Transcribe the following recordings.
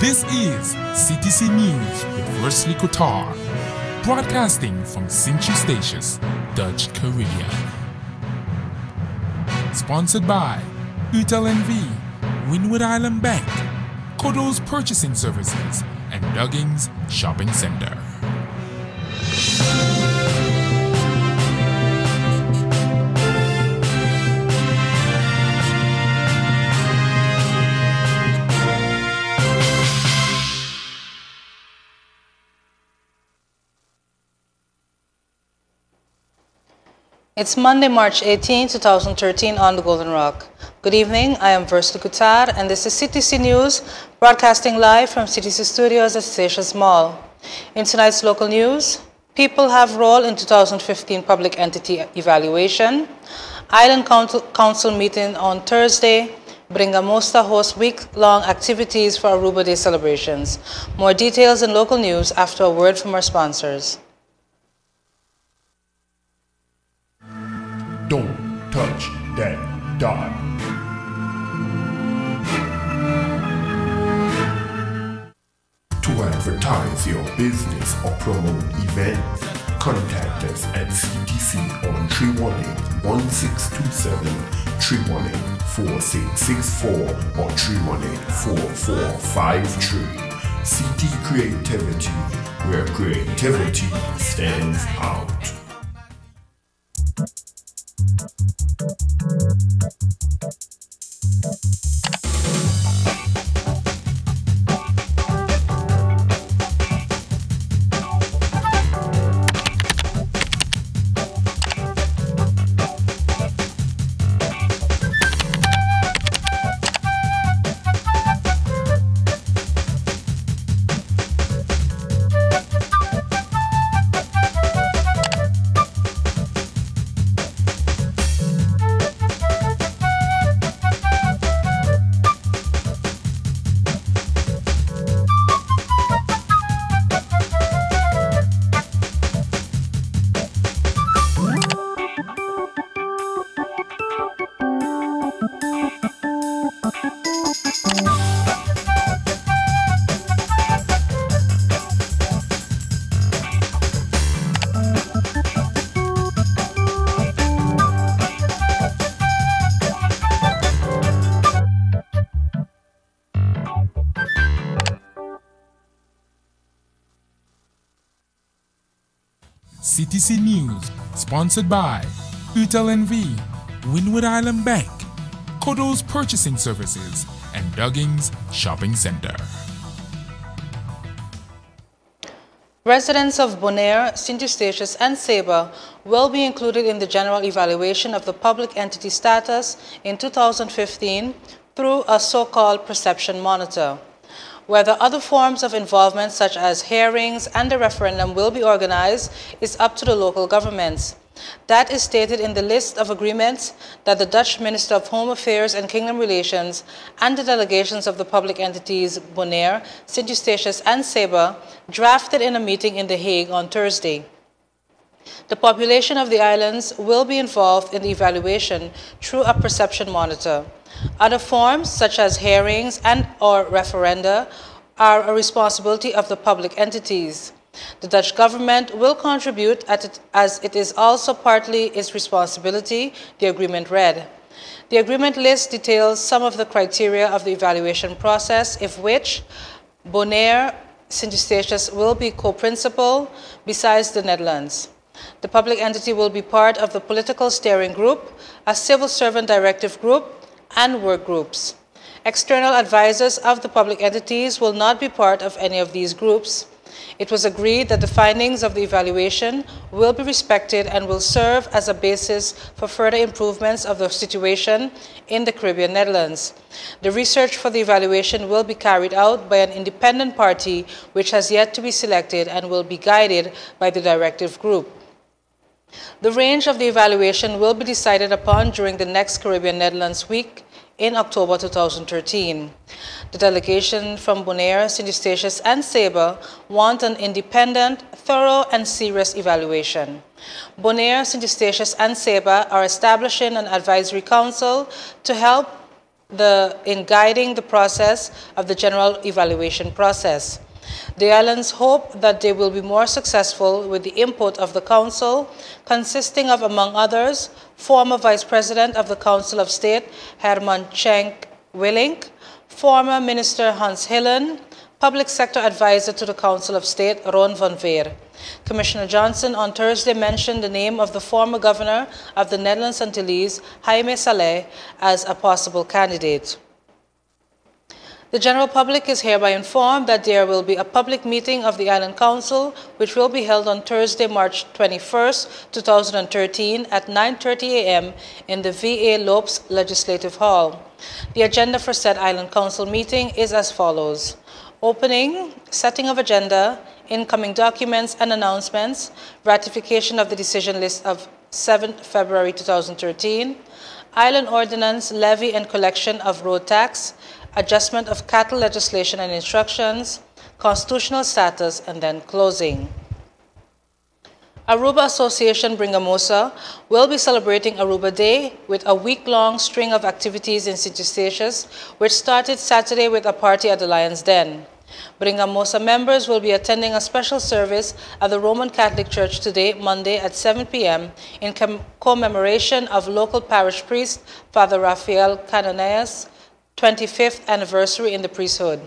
This is CTC News with Wesley Kotar, broadcasting from Sint-Eustatius, Dutch Caribbean. Sponsored by UTLNV, Windward Island Bank, Kodo's Purchasing Services, and Duggins Shopping Center. It's Monday, March 18, 2013 on the Golden Rock. Good evening, I am Wesley Kotar and this is CTC News, broadcasting live from CTC Studios at Eustatius Mall. In tonight's local news, people have role in 2015 public entity evaluation, Island Council meeting on Thursday, Bringamosta hosts week-long activities for Aruba Day celebrations. More details in local news after a word from our sponsors. Don't touch that dot. To advertise your business or promote events, contact us at CTC on 318-1627, 318-4664, or 318-4453. CT Creativity, where creativity stands out. CTC News, sponsored by UTLNV, Windward Island Bank, Kodo's Purchasing Services, and Duggins Shopping Center. Residents of Bonaire, Sint-Eustatius, and Saba will be included in the general evaluation of the public entity status in 2015 through a so-called perception monitor. Whether other forms of involvement such as hearings and a referendum will be organized is up to the local governments. That is stated in the list of agreements that the Dutch Minister of Home Affairs and Kingdom Relations and the delegations of the public entities Bonaire, Sint-Eustatius, and Saba drafted in a meeting in The Hague on Thursday. The population of the islands will be involved in the evaluation through a perception monitor. Other forms, such as hearings and/or referenda, are a responsibility of the public entities. The Dutch government will contribute as it is also partly its responsibility, the agreement read. The agreement list details some of the criteria of the evaluation process, of which Bonaire, Sint-Eustatius will be co-principal besides the Netherlands. The public entity will be part of the political steering group, a civil servant directive group, and work groups. External advisors of the public entities will not be part of any of these groups. It was agreed that the findings of the evaluation will be respected and will serve as a basis for further improvements of the situation in the Caribbean Netherlands. The research for the evaluation will be carried out by an independent party which has yet to be selected and will be guided by the directive group. The range of the evaluation will be decided upon during the next Caribbean Netherlands Week in October 2013. The delegation from Bonaire, Sint-Eustatius, and Saba want an independent, thorough, and serious evaluation. Bonaire, Sint-Eustatius, and Saba are establishing an advisory council to help in guiding the process of the general evaluation process. The islands hope that they will be more successful with the input of the Council, consisting of, among others, former Vice President of the Council of State, Herman Cenk Willink, former Minister Hans Hillen, Public Sector Advisor to the Council of State, Ron van Veer. Commissioner Johnson on Thursday mentioned the name of the former governor of the Netherlands Antilles, Jaime Saleh, as a possible candidate. The general public is hereby informed that there will be a public meeting of the Island Council, which will be held on Thursday, March 21st, 2013 at 9:30 a.m. in the V.A. Lopes Legislative Hall. The agenda for said Island Council meeting is as follows: opening, setting of agenda, incoming documents and announcements, ratification of the decision list of 7th February 2013, Island Ordinance, levy and collection of road tax, adjustment of cattle legislation and instructions, constitutional status, and then closing. Aruba Association Bringamosa will be celebrating Aruba Day with a week-long string of activities in St. Eustatius, which started Saturday with a party at the Lion's Den. Bringamosa members will be attending a special service at the Roman Catholic Church today, Monday at 7 p.m. in commemoration of local parish priest Father Raphael Canoneas' 25th anniversary in the priesthood.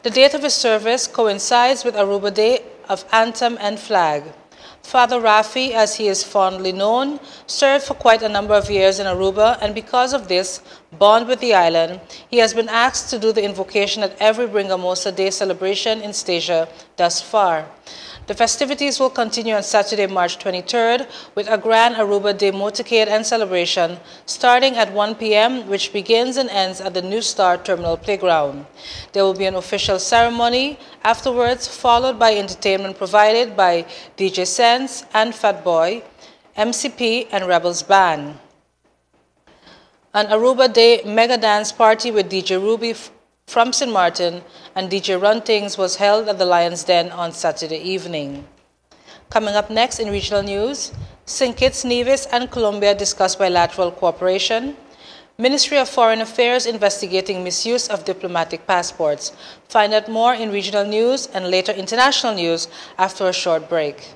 The date of his service coincides with Aruba Day of Anthem and Flag. Father Rafi, as he is fondly known, served for quite a number of years in Aruba, and because of this bond with the island, he has been asked to do the invocation at every Bringamosa Day celebration in Stasia thus far. The festivities will continue on Saturday, March 23rd, with a grand Aruba Day motorcade and celebration starting at 1 p.m., which begins and ends at the New Star Terminal Playground. There will be an official ceremony afterwards, followed by entertainment provided by DJ Sense and Fat Boy, MCP, and Rebels Band. An Aruba Day mega dance party with DJ Ruby from St. Martin and DJ Runtings was held at the Lion's Den on Saturday evening. Coming up next in regional news, St. Kitts, Nevis, and Colombia discuss bilateral cooperation. Ministry of Foreign Affairs investigating misuse of diplomatic passports. Find out more in regional news and later international news after a short break.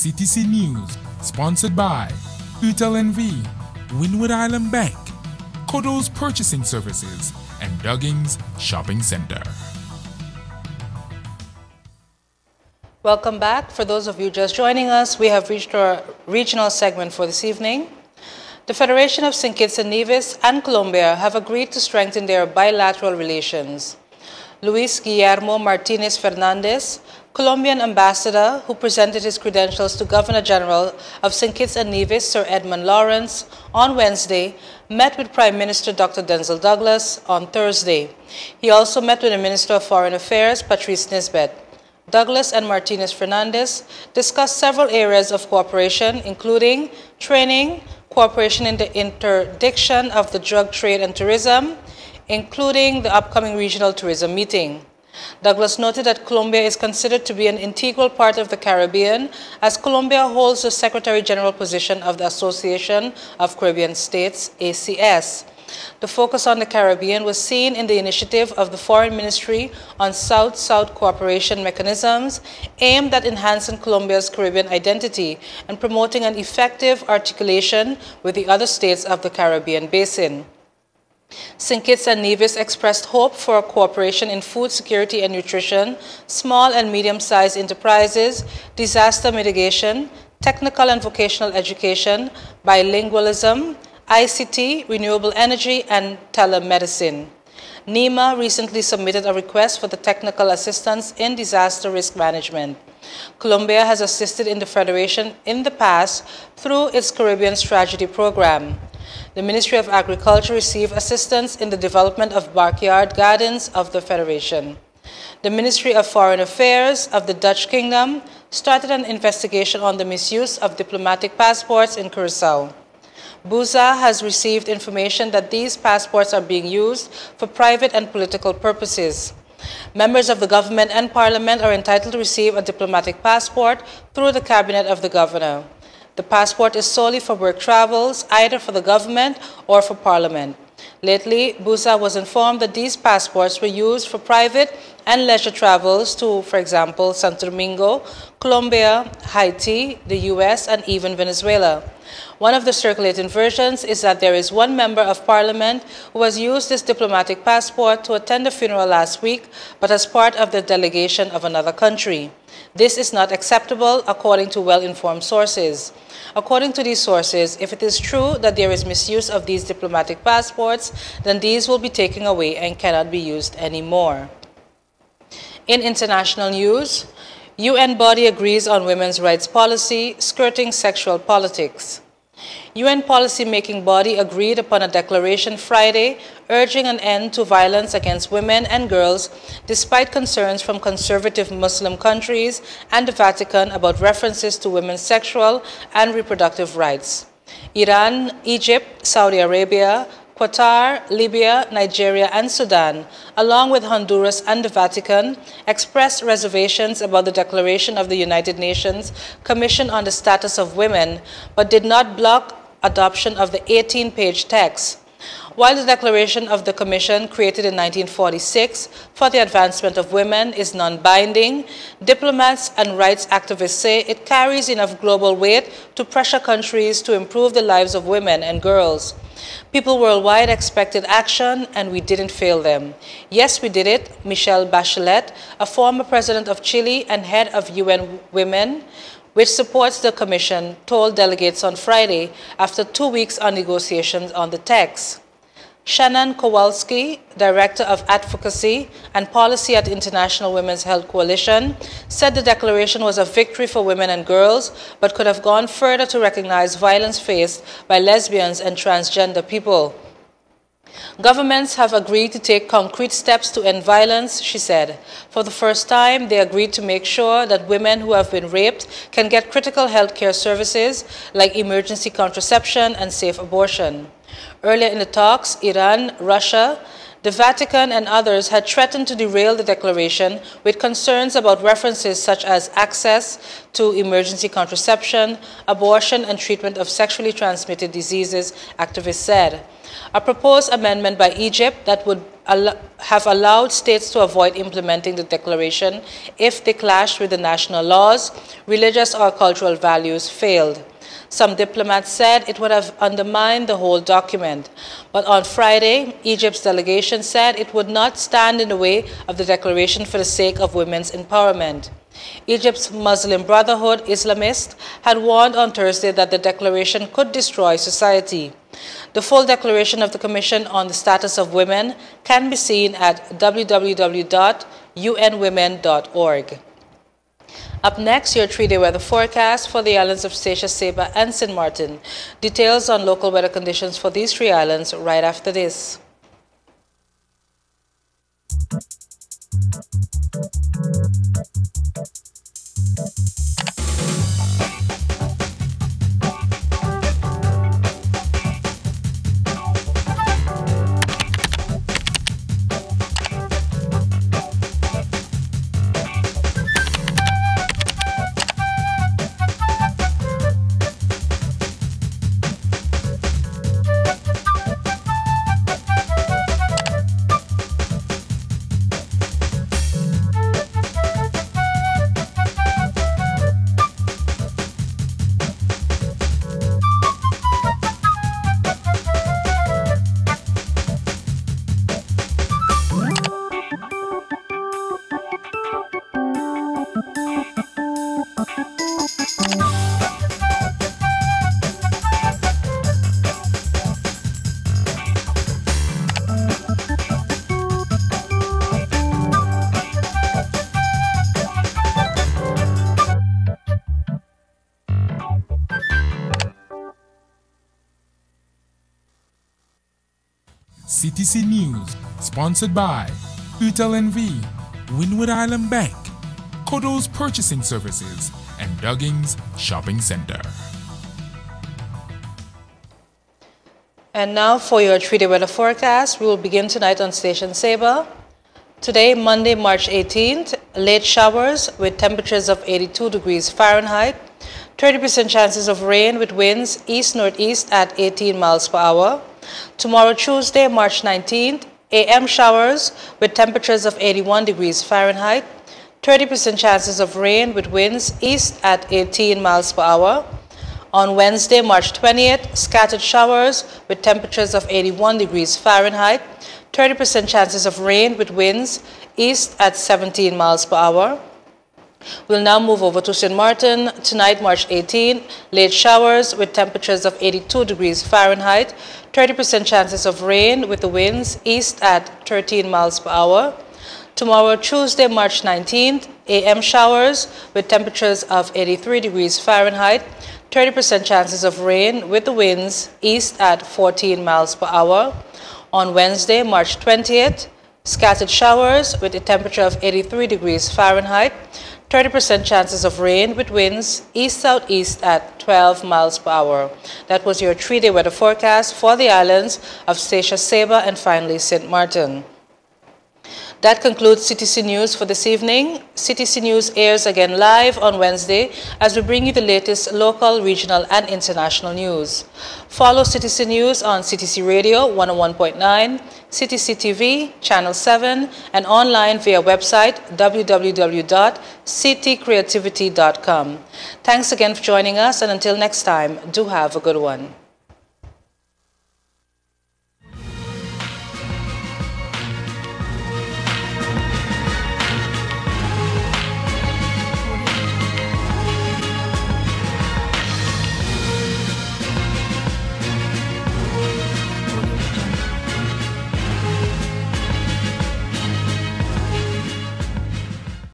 CTC-News, sponsored by UTLNV, Wynwood Island Bank, Kodo's Purchasing Services, and Duggins Shopping Center. Welcome back. For those of you just joining us, we have reached our regional segment for this evening. The Federation of St. Kitts and Nevis and Colombia have agreed to strengthen their bilateral relations. Luis Guillermo Martinez Fernandez, Colombian ambassador who presented his credentials to Governor General of St. Kitts and Nevis, Sir Edmund Lawrence, on Wednesday, met with Prime Minister Dr. Denzel Douglas on Thursday. He also met with the Minister of Foreign Affairs, Patrice Nisbet. Douglas and Martinez Fernandez discussed several areas of cooperation, including training, cooperation in the interdiction of the drug trade and tourism, including the upcoming regional tourism meeting. Douglas noted that Colombia is considered to be an integral part of the Caribbean, as Colombia holds the Secretary General position of the Association of Caribbean States, ACS. The focus on the Caribbean was seen in the initiative of the Foreign Ministry on South-South cooperation mechanisms aimed at enhancing Colombia's Caribbean identity and promoting an effective articulation with the other states of the Caribbean basin. St. Kitts and Nevis expressed hope for cooperation in food security and nutrition, small and medium-sized enterprises, disaster mitigation, technical and vocational education, bilingualism, ICT, renewable energy, and telemedicine. NEMA recently submitted a request for the technical assistance in disaster risk management. Colombia has assisted in the Federation in the past through its Caribbean Strategy Program. The Ministry of Agriculture received assistance in the development of backyard gardens of the Federation. The Ministry of Foreign Affairs of the Dutch Kingdom started an investigation on the misuse of diplomatic passports in Curaçao. BUSA has received information that these passports are being used for private and political purposes. Members of the government and parliament are entitled to receive a diplomatic passport through the cabinet of the governor. The passport is solely for work travels, either for the government or for parliament. Lately, BUSA was informed that these passports were used for private and leisure travels to, for example, Santo Domingo, Colombia, Haiti, the US, and even Venezuela. One of the circulating versions is that there is one member of parliament who has used this diplomatic passport to attend a funeral last week, but as part of the delegation of another country. This is not acceptable, according to well-informed sources. According to these sources, if it is true that there is misuse of these diplomatic passports, then these will be taken away and cannot be used anymore. In international news, UN body agrees on women's rights policy, skirting sexual politics. UN policy-making body agreed upon a declaration Friday urging an end to violence against women and girls despite concerns from conservative Muslim countries and the Vatican about references to women's sexual and reproductive rights. Iran, Egypt, Saudi Arabia, Qatar, Libya, Nigeria, and Sudan, along with Honduras and the Vatican, expressed reservations about the declaration of the United Nations Commission on the Status of Women, but did not block adoption of the 18-page text. While the declaration of the Commission, created in 1946 for the advancement of women, is non-binding, diplomats and rights activists say it carries enough global weight to pressure countries to improve the lives of women and girls. People worldwide expected action, and we didn't fail them. Yes, we did it, Michelle Bachelet, a former president of Chile and head of UN Women, which supports the Commission, told delegates on Friday after 2 weeks on negotiations on the text. Shannon Kowalski, Director of Advocacy and Policy at the International Women's Health Coalition, said the declaration was a victory for women and girls, but could have gone further to recognize violence faced by lesbians and transgender people. Governments have agreed to take concrete steps to end violence, she said. For the first time, they agreed to make sure that women who have been raped can get critical health care services like emergency contraception and safe abortion. Earlier in the talks, Iran, Russia, the Vatican, and others had threatened to derail the declaration with concerns about references such as access to emergency contraception, abortion, and treatment of sexually transmitted diseases, activists said. A proposed amendment by Egypt that would have allowed states to avoid implementing the declaration if they clashed with the national laws, religious or cultural values failed. Some diplomats said it would have undermined the whole document. But on Friday, Egypt's delegation said it would not stand in the way of the declaration for the sake of women's empowerment. Egypt's Muslim Brotherhood, Islamist, had warned on Thursday that the declaration could destroy society. The full declaration of the Commission on the Status of Women can be seen at www.unwomen.org. Up next, your 3-day weather forecast for the islands of Seychelles, Saba, and St. Martin. Details on local weather conditions for these 3 islands right after this. CTC-News, sponsored by UTLNV, Wynwood Island Bank, Kodo's Purchasing Services, and Duggins Shopping Center. And now for your 3-day weather forecast. We will begin tonight on Station Sabre. Today, Monday, March 18th, late showers with temperatures of 82 degrees Fahrenheit, 30% chances of rain with winds east-northeast at 18 miles per hour. Tomorrow, Tuesday, March 19th, AM showers with temperatures of 81 degrees Fahrenheit, 30% chances of rain with winds east at 18 miles per hour. On Wednesday, March 20th, scattered showers with temperatures of 81 degrees Fahrenheit, 30% chances of rain with winds east at 17 miles per hour. We'll now move over to St. Martin. Tonight, March 18th, late showers with temperatures of 82 degrees Fahrenheit, 30% chances of rain with the winds east at 13 miles per hour. Tomorrow, Tuesday, March 19th, AM showers with temperatures of 83 degrees Fahrenheit, 30% chances of rain with the winds east at 14 miles per hour. On Wednesday, March 20th, scattered showers with a temperature of 83 degrees Fahrenheit, 30% chances of rain with winds east-southeast at 12 miles per hour. That was your 3-day weather forecast for the islands of Seychelles, Sabre, and finally St. Martin. That concludes CTC News for this evening. CTC News airs again live on Wednesday as we bring you the latest local, regional, and international news. Follow CTC News on CTC Radio 101.9, CTC TV, Channel 7, and online via website www.ctcreativity.com. Thanks again for joining us, and until next time, do have a good one.